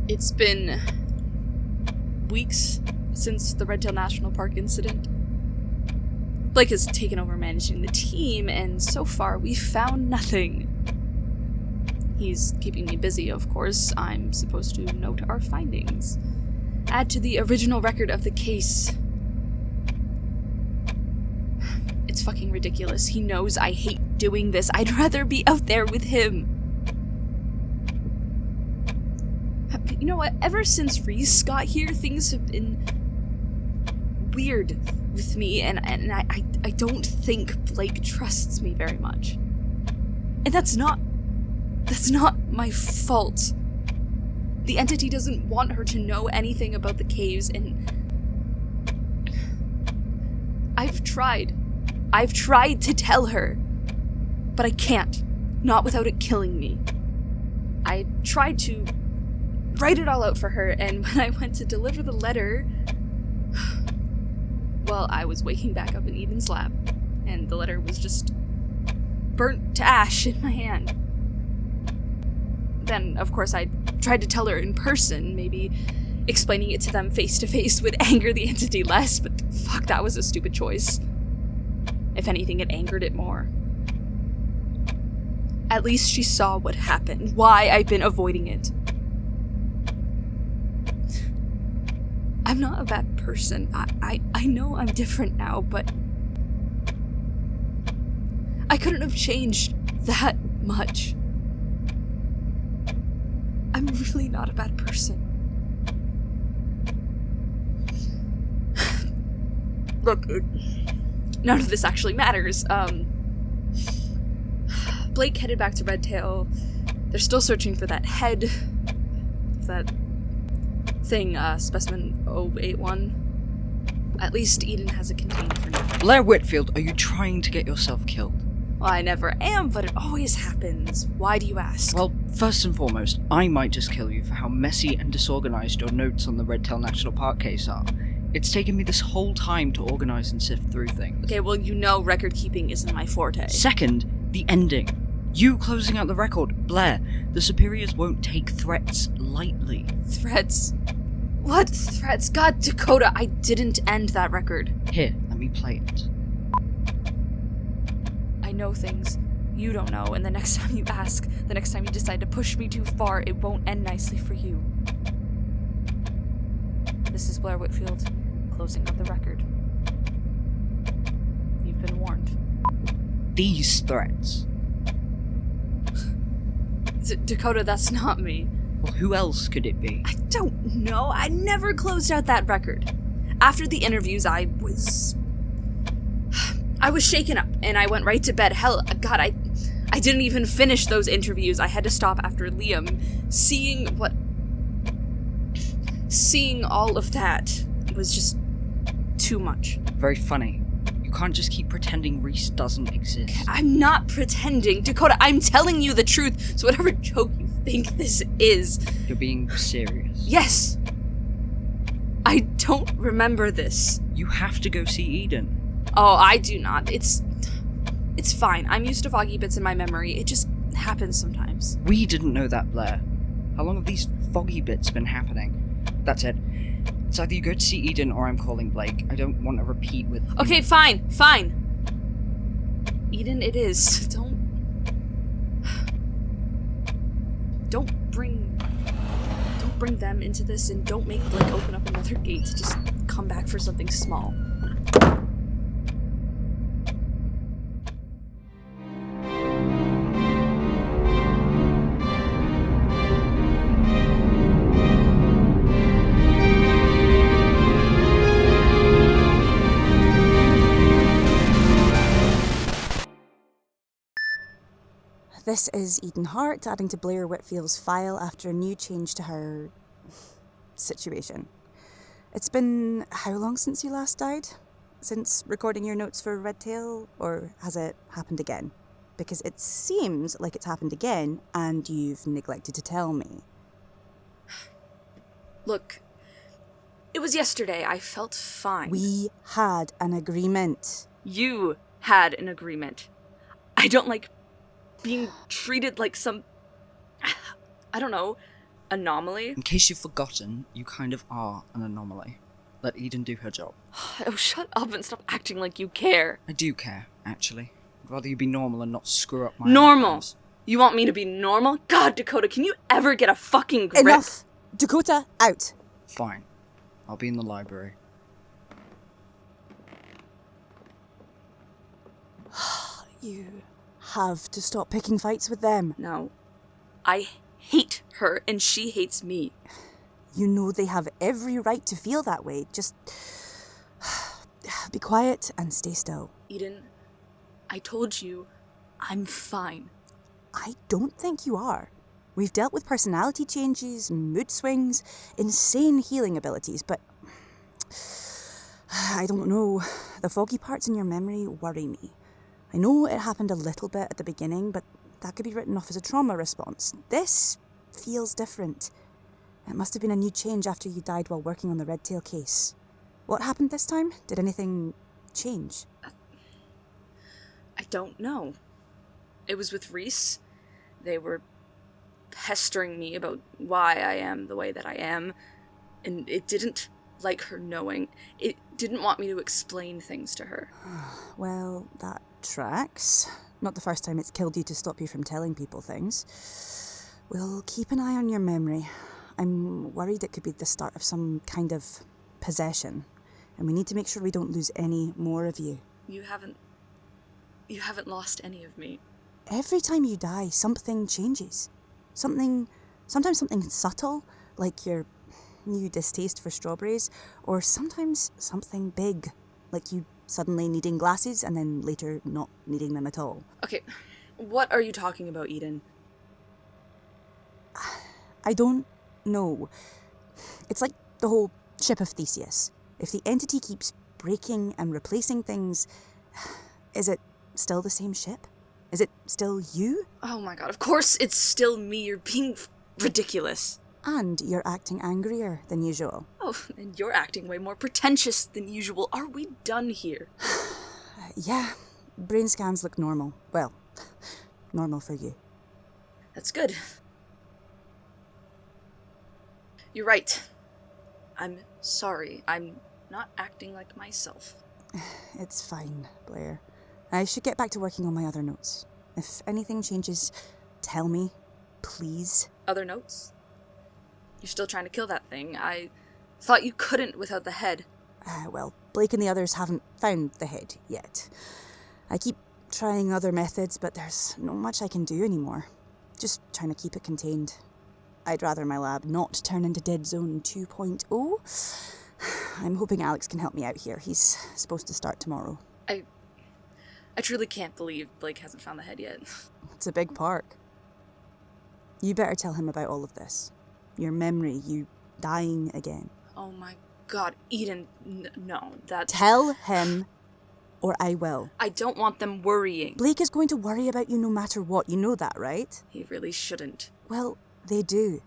It's been weeks since the Redtail National Park incident. Blake has taken over managing the team, and so far we've found nothing. He's keeping me busy, of course. I'm supposed to note our findings. Add to the original record of the case. It's fucking ridiculous. He knows I hate doing this. I'd rather be out there with him. You know what? Ever since Reese got here, things have been weird with me, and I don't think Blake trusts me very much. And that's not my fault. The entity doesn't want her to know anything about the caves, and I've tried to tell her, but I can't. Not without it killing me. I tried to write it all out for her, and when I went to deliver the letter, well, I was waking back up in Eden's lab, and the letter was just burnt to ash in my hand. Then, of course, I tried to tell her in person. Maybe explaining it to them face to face would anger the entity less, but fuck, that was a stupid choice. If anything, it angered it more. At least she saw what happened, why I've been avoiding it. I'm not a bad person. I know I'm different now, but I couldn't have changed that much. I'm really not a bad person. Look, none of this actually matters. Blake headed back to Redtail. They're still searching for that head. That thing, specimen 081. At least Eden has it contained for now. Blair Whitfield, are you trying to get yourself killed? Well, I never am, but it always happens. Why do you ask? Well, first and foremost, I might just kill you for how messy and disorganized your notes on the Redtail National Park case are. It's taken me this whole time to organize and sift through things. Okay, well, you know record keeping isn't my forte. Second, the ending. You closing out the record. Blair, the superiors won't take threats lightly. Threats? What threats? God, Dakota, I didn't end that record. Here, let me play it. I know things you don't know, and the next time you ask, the next time you decide to push me too far, it won't end nicely for you. This is Blair Whitfield, closing out the record. You've been warned. These threats. Dakota, that's not me. Well, who else could it be? I don't know. I never closed out that record. After the interviews, I was shaken up, and I went right to bed. Hell, God, I didn't even finish those interviews. I had to stop after Liam. Seeing all of that was just too much. Very funny. You can't just keep pretending Reese doesn't exist. I'm not pretending. Dakota, I'm telling you the truth, so whatever joke you think this is... You're being serious. Yes. I don't remember this. You have to go see Eden. Oh, I do not. It's fine. I'm used to foggy bits in my memory. It just happens sometimes. We didn't know that, Blair. How long have these foggy bits been happening? That's it. It's either you go to see Eden or I'm calling Blake. I don't want to repeat with... Okay, fine. Eden it is. Don't bring them into this, and don't make Blake open up another gate to just come back for something small. This is Eden Hart adding to Blair Whitfield's file after a new change to her situation. It's been how long since you last died? Since recording your notes for Redtail? Or has it happened again? Because it seems like it's happened again and you've neglected to tell me. Look, it was yesterday. I felt fine. We had an agreement. You had an agreement. I don't like being treated like some, I don't know, anomaly? In case you've forgotten, you kind of are an anomaly. Let Eden do her job. Oh, shut up and stop acting like you care. I do care, actually. I'd rather you be normal and not screw up my Normal? outcomes. You want me to be normal? God, Dakota, can you ever get a fucking grip? Enough! Dakota, out! Fine. I'll be in the library. You have to stop picking fights with them. No. I hate her, and she hates me. You know they have every right to feel that way. Just be quiet and stay still. Eden, I told you, I'm fine. I don't think you are. We've dealt with personality changes, mood swings, insane healing abilities, but I don't know. The foggy parts in your memory worry me. I know it happened a little bit at the beginning, but that could be written off as a trauma response. This feels different. It must have been a new change after you died while working on the Redtail case. What happened this time? Did anything change? I don't know. It was with Reese. They were pestering me about why I am the way that I am, and it didn't like her knowing. It didn't want me to explain things to her. Well, that tracks. Not the first time it's killed you to stop you from telling people things. We'll keep an eye on your memory. I'm worried it could be the start of some kind of possession, and we need to make sure we don't lose any more of you. You haven't lost any of me. Every time you die, something changes. Sometimes something subtle, like your new distaste for strawberries, or sometimes something big, like you suddenly needing glasses and then later not needing them at all. Okay, what are you talking about, Eden? I don't know. It's like the whole ship of Theseus. If the entity keeps breaking and replacing things, is it still the same ship? Is it still you? Oh my god, of course it's still me. You're being ridiculous. And you're acting angrier than usual. Oh, and you're acting way more pretentious than usual. Are we done here? Yeah, brain scans look normal. Well, normal for you. That's good. You're right. I'm sorry. I'm not acting like myself. It's fine, Blair. I should get back to working on my other notes. If anything changes, tell me, please. Other notes? You're still trying to kill that thing. I thought you couldn't without the head. Well, Blake and the others haven't found the head yet. I keep trying other methods, but there's not much I can do anymore. Just trying to keep it contained. I'd rather my lab not turn into Dead Zone 2.0. I'm hoping Alex can help me out here. He's supposed to start tomorrow. I truly can't believe Blake hasn't found the head yet. It's a big park. You better tell him about all of this. Your memory, you dying again. Oh my god, Eden, no, that... Tell him, or I will. I don't want them worrying. Blake is going to worry about you no matter what. You know that, right? He really shouldn't. Well, they do.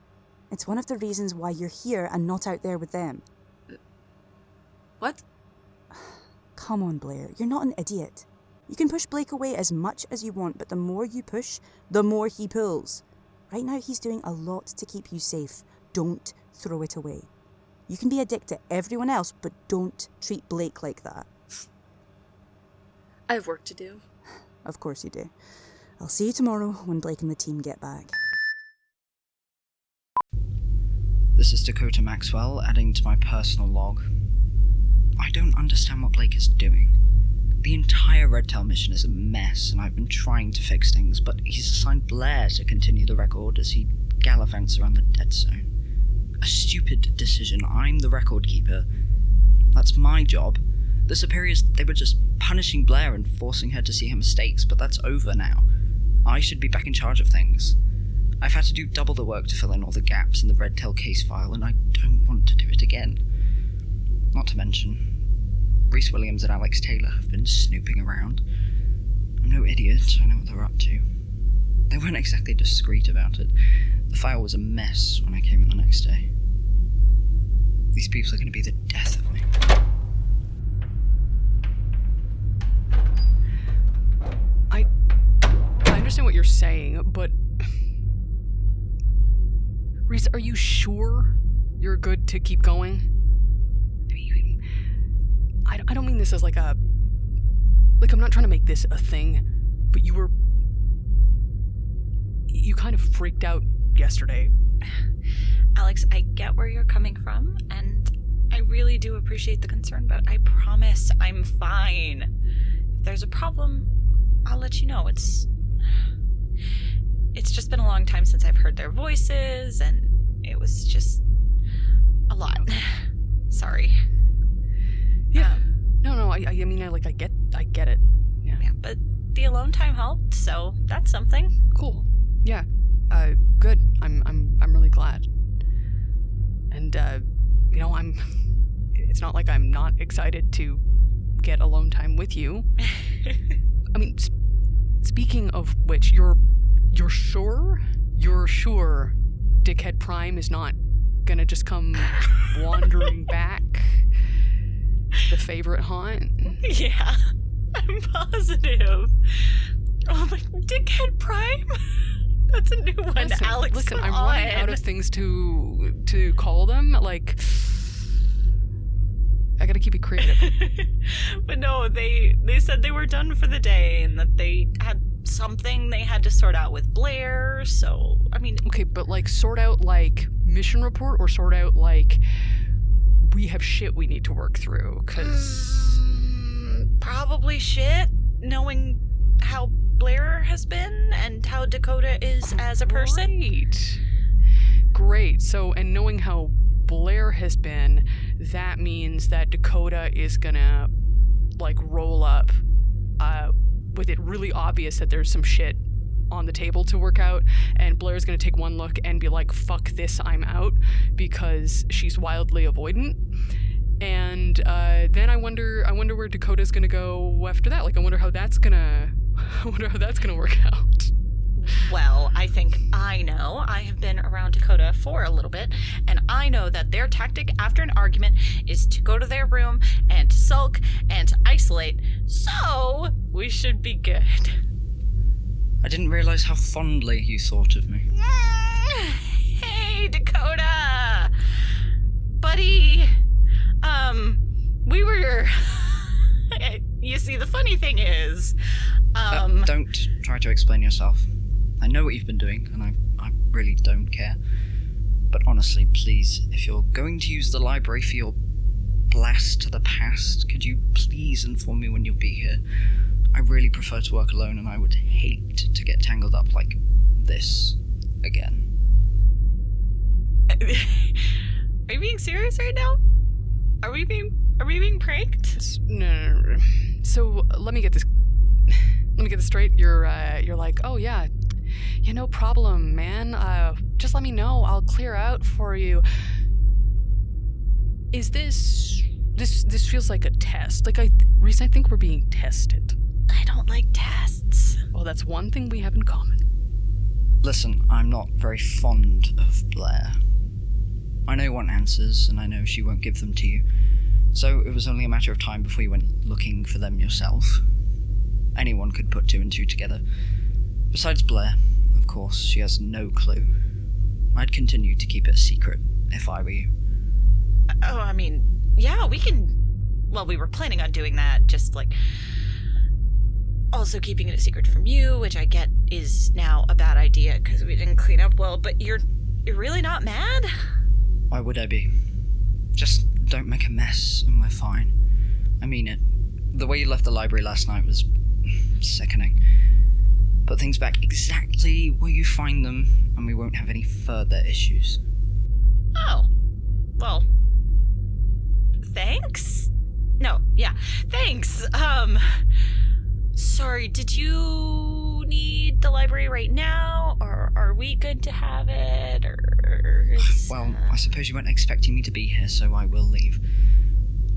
It's one of the reasons why you're here and not out there with them. What? Come on, Blair. You're not an idiot. You can push Blake away as much as you want, but the more you push, the more he pulls. Right now, he's doing a lot to keep you safe. Don't throw it away. You can be a dick to everyone else, but don't treat Blake like that. I have work to do. Of course you do. I'll see you tomorrow when Blake and the team get back. This is Dakota Maxwell, adding to my personal log. I don't understand what Blake is doing. The entire Redtail mission is a mess, and I've been trying to fix things, but he's assigned Blair to continue the record as he gallivants around the Dead Zone. A stupid decision. I'm the record keeper. That's my job. The superiors, they were just punishing Blair and forcing her to see her mistakes, but that's over now. I should be back in charge of things. I've had to do double the work to fill in all the gaps in the Redtail case file, and I don't want to do it again. Not to mention, Reese Williams and Alex Taylor have been snooping around. I'm no idiot, I know what they're up to. They weren't exactly discreet about it. The file was a mess when I came in the next day. These people are going to be the death of me. I understand what you're saying, but Reese, are you sure you're good to keep going? I don't mean this as like I'm not trying to make this a thing, but you kind of freaked out yesterday. Alex, I get where you're coming from, and I really do appreciate the concern, but I promise I'm fine. If there's a problem, I'll let you know. It's just been a long time since I've heard their voices, and it was just a lot. Sorry. Yeah. No, I mean, I get it. Yeah, but the alone time helped, so that's something. Cool. Yeah. Good. I'm really glad. And it's not like I'm not excited to get alone time with you. I mean, speaking of which, you're sure Dickhead Prime is not gonna just come wandering back to the favorite haunt? Yeah, I'm positive. Oh my, Dickhead Prime? That's a new one, Alex. Listen, come I'm on. running out of things to call them. Like, I gotta keep it creative. But no, they said they were done for the day and that they had something they had to sort out with Blair. So, I mean, okay, but like sort out like mission report or sort out like we have shit we need to work through? Cause probably shit. Knowing how Blair has been and how Dakota is as a person. Great. So, and knowing how Blair has been, that means that Dakota is gonna like roll up with it really obvious that there's some shit on the table to work out, and Blair's gonna take one look and be like, fuck this, I'm out, because she's wildly avoidant. And then I wonder where Dakota's gonna go after that. Like, I wonder how that's gonna work out. Well, I think I know. I have been around Dakota for a little bit, and I know that their tactic after an argument is to go to their room and to sulk and to isolate. So, we should be good. I didn't realize how fondly you thought of me. Hey, Dakota! Buddy! We were... You see, the funny thing is... Don't try to explain yourself. I know what you've been doing, and I really don't care. But honestly, please, if you're going to use the library for your blast to the past, could you please inform me when you'll be here? I really prefer to work alone, and I would hate to get tangled up like this again. Are you being serious right now? Are we being pranked? No. So let me get this straight. You're like, oh yeah, no problem, man. Just let me know. I'll clear out for you. Is this feels like a test? Like, Reese, I think we're being tested. I don't like tests. Well, that's one thing we have in common. Listen, I'm not very fond of Blair. I know you want answers, and I know she won't give them to you. So it was only a matter of time before you went looking for them yourself. Anyone could put two and two together. Besides Blair, of course, she has no clue. I'd continue to keep it a secret, if I were you. Oh, I mean, yeah, we can... Well, we were planning on doing that, just like... Also keeping it a secret from you, which I get is now a bad idea because we didn't clean up well, but you're really not mad? Why would I be? Just don't make a mess and we're fine. I mean it. The way you left the library last night was sickening. Put things back exactly where you find them and we won't have any further issues. Oh. Well. Thanks? No, yeah. Thanks. Sorry, did you need the library right now? Or are we good to have it? Well, I suppose you weren't expecting me to be here, so I will leave.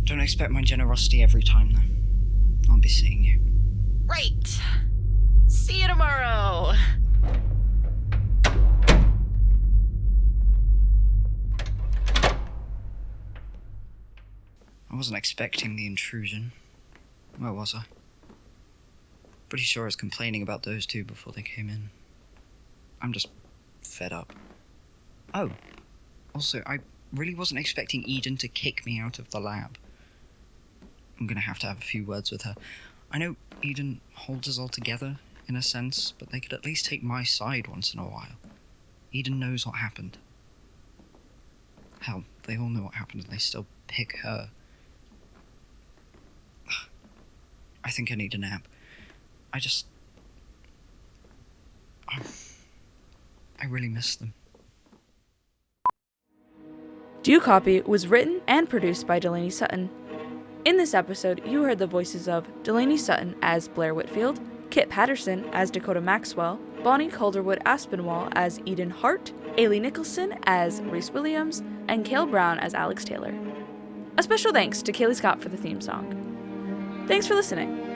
Don't expect my generosity every time, though. I'll be seeing you. Right. See you tomorrow. I wasn't expecting the intrusion. Where was I? Pretty sure I was complaining about those two before they came in. I'm just fed up. Oh, also, I really wasn't expecting Eden to kick me out of the lab. I'm gonna have a few words with her. I know Eden holds us all together, in a sense, but they could at least take my side once in a while. Eden knows what happened. Hell, they all know what happened and they still pick her. I think I need a nap. I really miss them. Due Copy was written and produced by Delaney Sutton. In this episode, you heard the voices of Delaney Sutton as Blair Whitfield, Kit Paterson as Dakota Maxwell, Bonnie Calderwood Aspinwall as Eden Hart, Eilidh Nicholson as Reese Williams, and Kale Brown as Alex Taylor. A special thanks to Kaylee Scott for the theme song. Thanks for listening.